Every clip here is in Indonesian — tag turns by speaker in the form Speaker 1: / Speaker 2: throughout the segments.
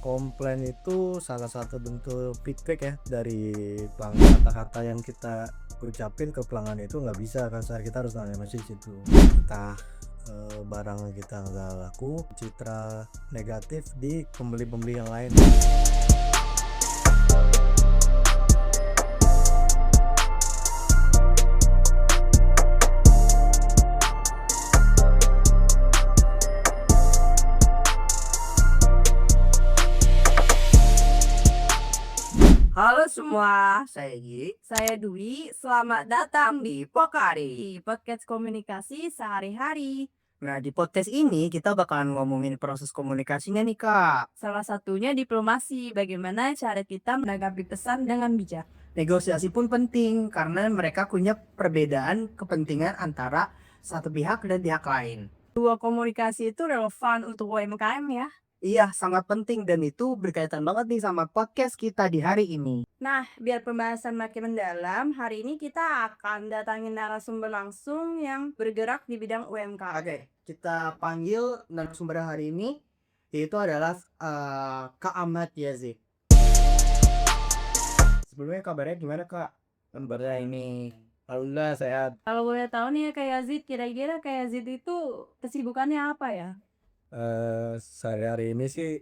Speaker 1: Komplain itu salah satu bentuk feedback ya dari pelanggan. Kata-kata yang kita ucapin ke pelanggan itu nggak bisa kasar, kita harus nanya masih situ. Entah barang kita nggak laku, citra negatif di pembeli-pembeli yang lain.
Speaker 2: Halo semua, saya Gi. Saya Dwi. Selamat datang di Pokari, podcast komunikasi sehari-hari.
Speaker 3: Nah, di podcast ini kita bakalan ngomongin proses komunikasinya nih, Kak.
Speaker 2: Salah satunya diplomasi, bagaimana cara kita menanggapi pesan dengan bijak.
Speaker 3: Negosiasi pun penting karena mereka punya perbedaan kepentingan antara satu pihak dan pihak lain.
Speaker 2: Dua komunikasi itu relevan untuk UMKM ya.
Speaker 3: Iya, sangat penting dan itu berkaitan banget nih sama podcast kita di hari ini.
Speaker 2: Nah, biar pembahasan makin mendalam, hari ini kita akan datangin narasumber langsung yang bergerak di bidang UMKM.
Speaker 3: Oke, kita panggil narasumber hari ini yaitu adalah Kak Ahmad Yazid. Sebelumnya kabarnya gimana, Kak?
Speaker 1: Kabarnya ini alhamdulillah sehat.
Speaker 2: Kalau boleh tahu nih ya Kak Yazid, kira-kira Kak Yazid itu kesibukannya apa ya?
Speaker 1: Sehari-hari ini sih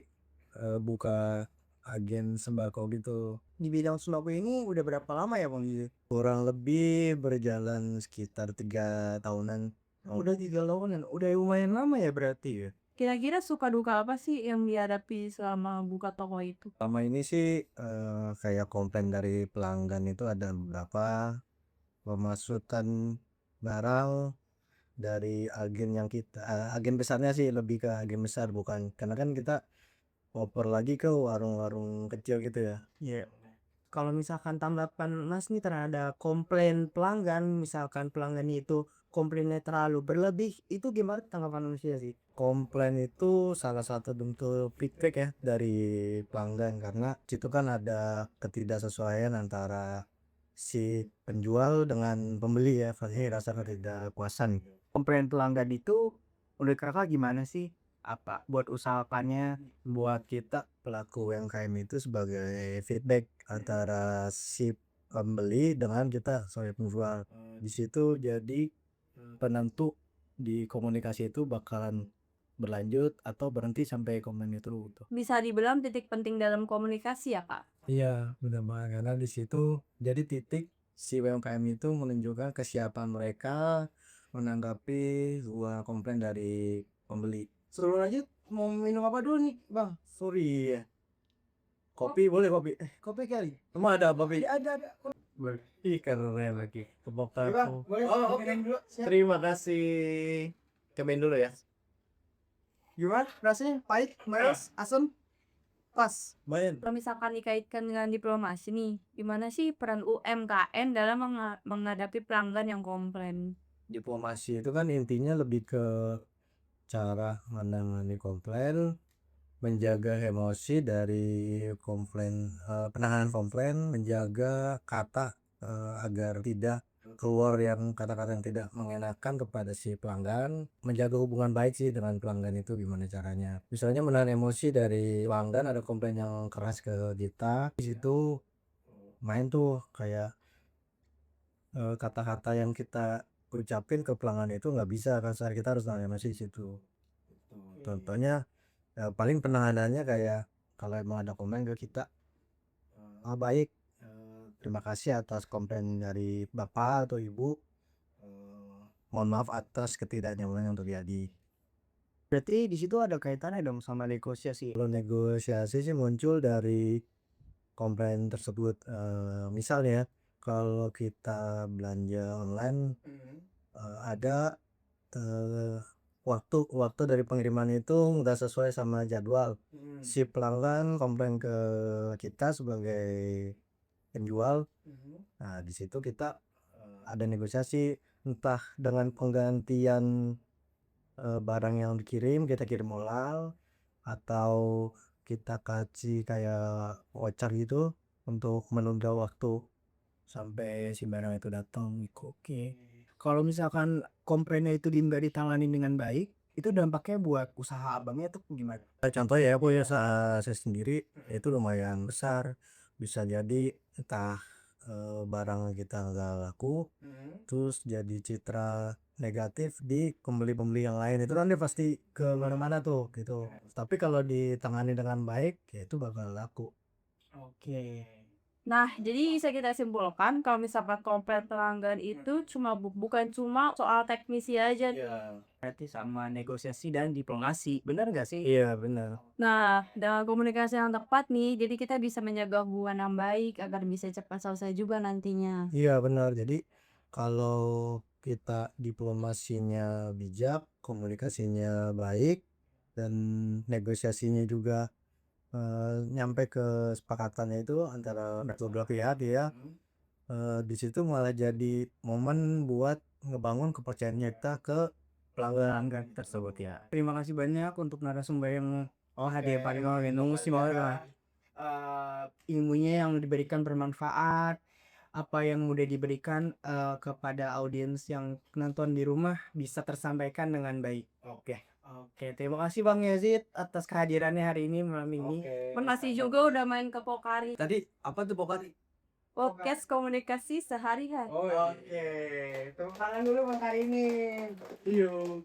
Speaker 1: buka agen sembako gitu.
Speaker 3: Di bidang sembako ini udah berapa lama ya, Bang Yazid?
Speaker 1: Kurang lebih berjalan sekitar 3 tahunan.
Speaker 3: Udah 3 tahunan, udah lumayan lama ya berarti ya.
Speaker 2: Kira-kira suka duka apa sih yang dihadapi selama buka toko itu?
Speaker 1: Selama ini sih kayak komplain dari pelanggan itu ada beberapa, pemasukan barang dari agen yang kita agen besarnya sih, lebih ke agen besar, bukan karena kan kita oper lagi ke warung-warung kecil gitu ya.
Speaker 3: Iya. Kalau misalkan tanggapan Mas nih terhadap komplain pelanggan, misalkan pelanggan itu komplainnya terlalu berlebih, itu gimana tanggapan manusia sih?
Speaker 1: Komplain itu salah satu bentuk feedback ya dari pelanggan, karena situ kan ada ketidaksesuaian antara si penjual dengan pembeli ya, pasti rasa ketidakpuasan.
Speaker 3: Komplain pelanggan itu menurut kakak gimana sih? Apa buat usahakannya?
Speaker 1: Buat kita pelaku UMKM itu sebagai feedback antara si pembeli dengan kita sebagai penjual. Di situ jadi penentu di komunikasi itu bakalan berlanjut atau berhenti sampai komen itu gitu.
Speaker 2: Bisa dibilang titik penting dalam komunikasi ya Kak?
Speaker 1: Iya, benar banget, karena di situ jadi titik si UMKM itu menunjukkan kesiapan mereka menanggapi sebuah komplain dari pembeli.
Speaker 3: Sebelum lanjut, mau minum apa dulu nih, Bang?
Speaker 1: Sorry ya. Kopi boleh kopi.
Speaker 3: Kopi kali?
Speaker 1: Emang ada kopi?
Speaker 3: Ada.
Speaker 1: Boleh. Ih, keren lagi. Kebok
Speaker 3: Oke, Bang.
Speaker 1: aku.
Speaker 3: Boleh.
Speaker 1: Oh, oke.
Speaker 3: Minum dulu. Siap.
Speaker 1: Terima kasih. Cobain dulu ya.
Speaker 3: Gimana rasanya? Pahit, manis, asam? Pas.
Speaker 1: Lumayan.
Speaker 2: Kalau misalkan dikaitkan dengan diplomasi nih, gimana sih peran UMKM dalam menghadapi pelanggan yang komplain?
Speaker 1: Diplomasi itu kan intinya lebih ke cara menangani komplain, menjaga emosi dari komplain, penanganan komplain, menjaga kata agar tidak keluar yang kata-kata yang tidak mengenakan kepada si pelanggan, menjaga hubungan baik sih dengan pelanggan itu gimana caranya. Misalnya menahan emosi dari pelanggan, ada komplain yang keras ke kita, di situ main tuh kayak kata-kata yang kita ucapin ke pelanggan itu nggak bisa kasar, kita harus nanya masih situ. Contohnya paling penanganannya kayak kalau emang ada komen ke kita, baik, terima kasih atas komplain dari bapak atau ibu, mohon maaf atas ketidaknyamanan yang terjadi.
Speaker 3: Berarti di situ ada kaitannya dong sama negosiasi.
Speaker 1: Kalau negosiasi sih muncul dari komplain tersebut, misalnya kalau kita belanja online, ada waktu dari pengiriman itu nggak sesuai sama jadwal. Si pelanggan komplain ke kita sebagai penjual. Nah, di situ kita ada negosiasi, entah dengan penggantian barang yang dikirim, kita kirim ulang, atau kita kasih kayak voucher gitu untuk menunda waktu sampai si barang itu datang.
Speaker 3: Oke. Kalau misalkan komplainnya itu nggak ditangani dengan baik, Itu dampaknya buat usaha Abangnya tuh gimana?
Speaker 1: Contohnya ya aku ya saya sendiri itu lumayan besar, bisa jadi entah barang kita nggak laku terus jadi citra negatif di pembeli-pembeli yang lain, itu nanti pasti ke mana-mana tuh gitu. Tapi kalau ditangani dengan baik ya itu bakal laku.
Speaker 3: Oke.
Speaker 2: Nah, jadi bisa kita simpulkan kalau misalkan komplain pelanggan itu bukan cuma soal teknisi aja.
Speaker 3: Berarti sama negosiasi dan diplomasi, bener nggak sih?
Speaker 1: Iya benar.
Speaker 2: Nah, dengan komunikasi yang tepat nih, jadi kita bisa menjaga hubungan yang baik agar bisa cepat selesai juga nantinya.
Speaker 1: Iya benar. Jadi kalau kita diplomasinya bijak, komunikasinya baik, dan negosiasinya juga nyampe ke kesepakatannya itu antara kedua belah pihak ya, di situ malah jadi momen buat ngebangun kepercayaan kita ke pelanggan tersebut ya.
Speaker 3: Terima kasih banyak untuk narasumber yang hadir pada malam ini. Semoga ilmunya yang diberikan bermanfaat, apa yang udah diberikan kepada audiens yang nonton di rumah bisa tersampaikan dengan baik. Oke, terima kasih Bang Yazid atas kehadirannya hari ini malam ini.
Speaker 2: Makasih juga udah main ke Pokari.
Speaker 1: Tadi apa tuh Pokari?
Speaker 2: Podcast komunikasi sehari-hari.
Speaker 3: Oke, tepuk tangan dulu Bang hari ini. Yuk.